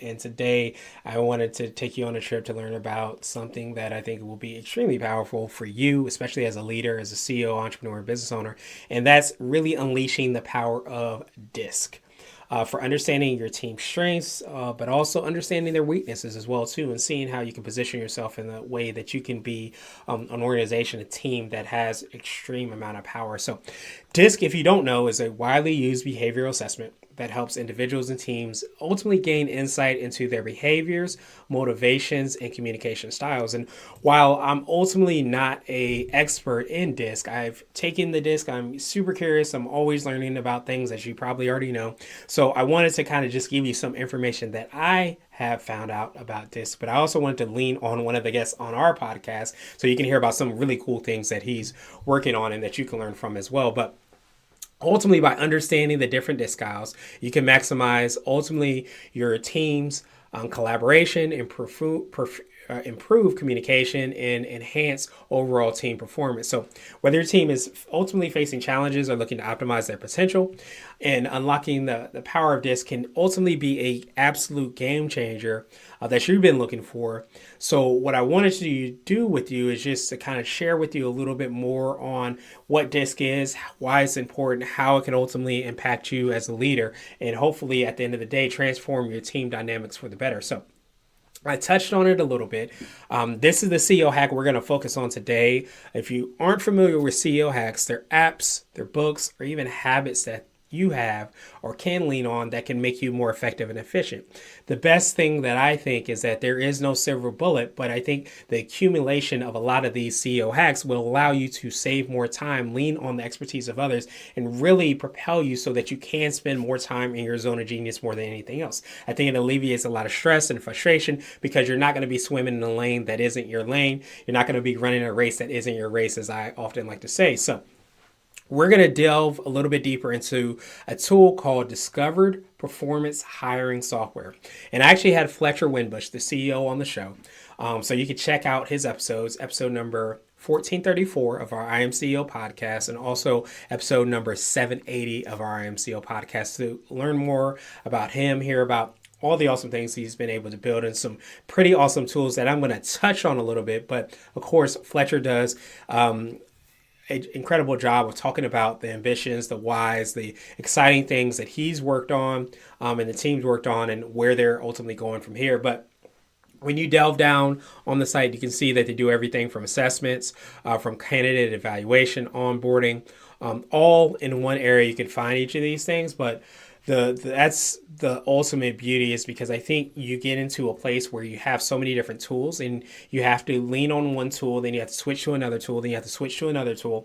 And today I wanted to take you on a trip to learn about something that I think will be extremely powerful for you, especially as a leader, as a CEO, entrepreneur, business owner. And that's really unleashing the power of DISC. For understanding your team's strengths, but also understanding their weaknesses as well too, and seeing how you can position yourself in a way that you can be an organization, a team that has extreme amount of power. So, DISC, if you don't know, is a widely used behavioral assessment that helps individuals and teams ultimately gain insight into their behaviors, motivations, and communication styles. And while I'm ultimately not a expert in DISC, I've taken the DISC. I'm super curious. I'm always learning about things, as you probably already know. So I wanted to kind of just give you some information that I have found out about DISC, but I also wanted to lean on one of the guests on our podcast so you can hear about some really cool things that he's working on and that you can learn from as well. But ultimately, by understanding the different DISC styles, you can maximize ultimately your team's collaboration, improve communication, and enhance overall team performance. So whether your team is ultimately facing challenges or looking to optimize their potential, and unlocking the power of DISC can ultimately be a absolute game changer that you've been looking for. So what I wanted to do with you is just to kind of share with you a little bit more on what DISC is, why it's important, how it can ultimately impact you as a leader, and hopefully at the end of the day, transform your team dynamics for the better. So I touched on it a little bit. This is the CEO hack we're going to focus on today. If you aren't familiar with CEO hacks, they're apps, they're books, or even habits that you have or can lean on that can make you more effective and efficient. The best thing that I think is that there is no silver bullet, but I think the accumulation of a lot of these CEO hacks will allow you to save more time, lean on the expertise of others, and really propel you so that you can spend more time in your zone of genius more than anything else. I think it alleviates a lot of stress and frustration because you're not going to be swimming in a lane that isn't your lane. You're not going to be running a race that isn't your race, as I often like to say. So we're going to delve a little bit deeper into a tool called Discovered Performance Hiring Software. And I actually had Fletcher Winbush, the CEO, on the show. So you can check out his episodes, episode number 1434 of our I Am CEO podcast, and also episode number 780 of our I Am CEO podcast to learn more about him, hear about all the awesome things he's been able to build, and some pretty awesome tools that I'm going to touch on a little bit. But of course, Fletcher does an incredible job of talking about the ambitions, the whys, the exciting things that he's worked on and the team's worked on, and where they're ultimately going from here. But when you delve down on the site, you can see that they do everything from assessments, from candidate evaluation, onboarding, all in one area. You can find each of these things, but that's the ultimate beauty, is because I think you get into a place where you have so many different tools and you have to lean on one tool, then you have to switch to another tool, then you have to switch to another tool.